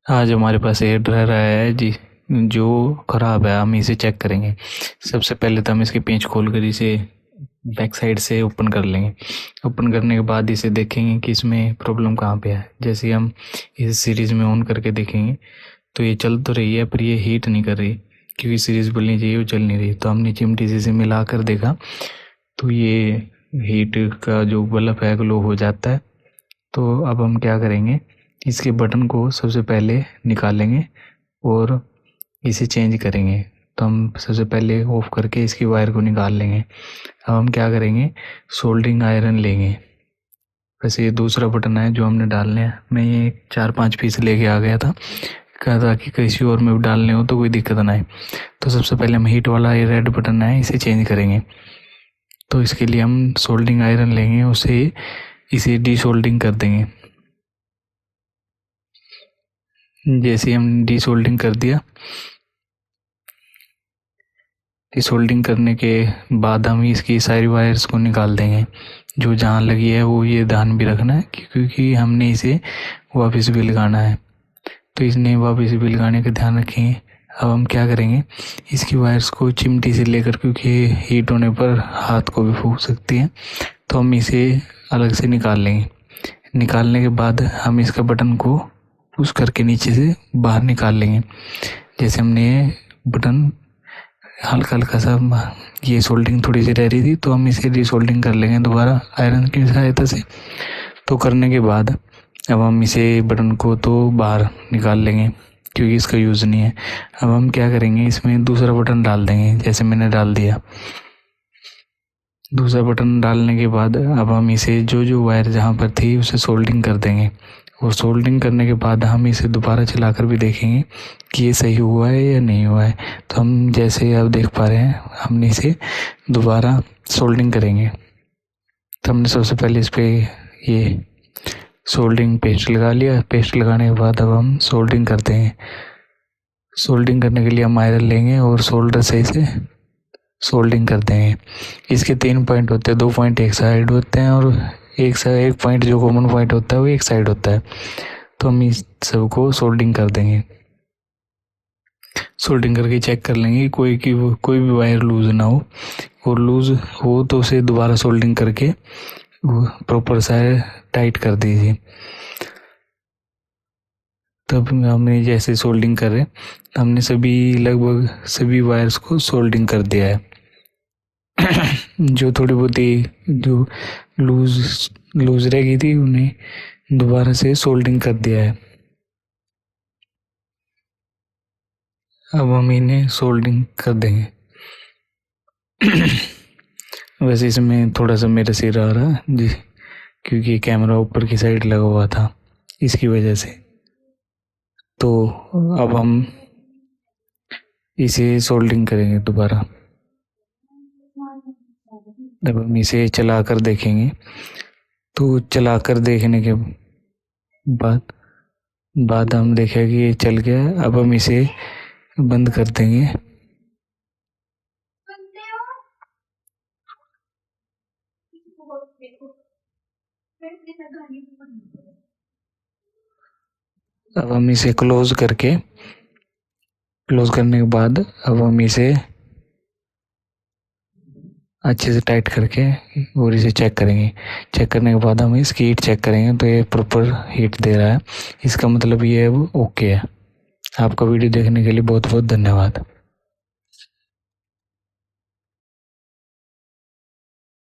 आज हमारे पास air dryer आया है जी, जो ख़राब है। हम इसे चेक करेंगे। सबसे पहले तो हम इसके पेंच खोल कर इसे बैक साइड से ओपन कर लेंगे। ओपन करने के बाद इसे देखेंगे कि इसमें प्रॉब्लम कहाँ पे है। जैसे हम इस सीरीज़ में ऑन करके देखेंगे तो ये चल तो रही है, पर ये हीट नहीं कर रही, क्योंकि सीरीज़ बोलनी चाहिए वो चल नहीं रही। तो हमने चिमटी से इसे मिला कर देखा तो ये हीट का जो बल्ब है ग्लो हो जाता है। तो अब हम क्या करेंगे, इसके बटन को सबसे पहले निकालेंगे और इसे चेंज करेंगे। तो हम सबसे पहले ऑफ करके इसकी वायर को निकाल लेंगे। अब हम क्या करेंगे, सोल्डरिंग आयरन लेंगे। वैसे ये दूसरा बटन है जो हमने डालने हैं। मैं ये 4-5 पीस लेके आ गया था, कहा था कि किसी और में भी डालने हो तो कोई दिक्कत ना आए। तो सबसे पहले हम हीट वाला ये रेड बटन है इसे चेंज करेंगे। तो इसके लिए हम सोल्डरिंग आयरन लेंगे, इसे डी सोल्डरिंग कर देंगे। जैसे हम डी सोल्डरिंग कर दिया, सोल्डरिंग करने के बाद हम इसकी सारी वायर्स को निकाल देंगे। जो जहाँ लगी है वो ये ध्यान भी रखना है, क्योंकि हमने इसे वापस भी लगाना है। तो इसने वापस भी लगाने का ध्यान रखेंगे। अब हम क्या करेंगे, इसकी वायर्स को चिमटी से लेकर, क्योंकि हीट होने पर हाथ को भी फूंक सकती है, तो हम इसे अलग से निकाल लेंगे। निकालने के बाद हम इसका बटन को पुश करके नीचे से बाहर निकाल लेंगे। जैसे हमने ये बटन हल्का हल्का सा, ये सोल्डरिंग थोड़ी सी रह रही थी, तो हम इसे रीसोल्डरिंग कर लेंगे दोबारा आयरन की सहायता से। तो करने के बाद अब हम इसे बटन को तो बाहर निकाल लेंगे, क्योंकि इसका यूज़ नहीं है। अब हम क्या करेंगे, इसमें दूसरा बटन डाल देंगे, जैसे मैंने डाल दिया। दूसरा बटन डालने के बाद अब हम इसे जो वायर जहाँ पर थी उसे सोल्डरिंग कर देंगे। और सोल्डरिंग करने के बाद हम इसे दोबारा चलाकर भी देखेंगे कि ये सही हुआ है या नहीं हुआ है। तो हम जैसे आप देख पा रहे हैं, हमने इसे दोबारा सोल्डरिंग करेंगे। तो हमने सबसे पहले इस पर ये सोल्डरिंग पेस्ट लगा लिया। पेस्ट लगाने के बाद अब हम सोल्डरिंग करते हैं। सोल्डरिंग करने के लिए हम आयरन लेंगे और सोल्डर सही से सोल्डरिंग करते हैं। इसके 3 पॉइंट होते हैं, 2 पॉइंट एक साइड होते हैं और एक पॉइंट जो कॉमन पॉइंट होता है वो एक साइड होता है। तो हम इस सबको सोल्डरिंग कर देंगे। सोल्डरिंग करके चेक कर लेंगे कोई भी वायर लूज़ ना हो, और लूज़ हो तो उसे दोबारा सोल्डरिंग करके प्रॉपर सा टाइट कर दीजिए। तब हमने जैसे सोल्डरिंग कर रहे हैं, हमने लगभग सभी वायर्स को सोल्डरिंग कर दिया है। जो थोड़ी बहुत ही जो लूज रह गई थी उन्हें दोबारा से सोल्डरिंग कर दिया है। अब हम इन्हें सोल्डरिंग कर देंगे। वैसे इसमें थोड़ा सा मेरा सिर आ रहा है जी, क्योंकि कैमरा ऊपर की साइड लगा हुआ था, इसकी वजह से। तो अब हम इसे सोल्डरिंग करेंगे दोबारा। जब हम इसे चला कर देखेंगे, तो चला कर देखने के बाद हम देखें कि ये चल गया है। अब हम इसे बंद कर देंगे। अब हम इसे क्लोज करने के बाद अब हम इसे अच्छे से टाइट करके और इसे चेक करेंगे। चेक करने के बाद हम इसकी हीट चेक करेंगे, तो ये प्रॉपर हीट दे रहा है, इसका मतलब ये अब ओके है। आपका वीडियो देखने के लिए बहुत बहुत धन्यवाद।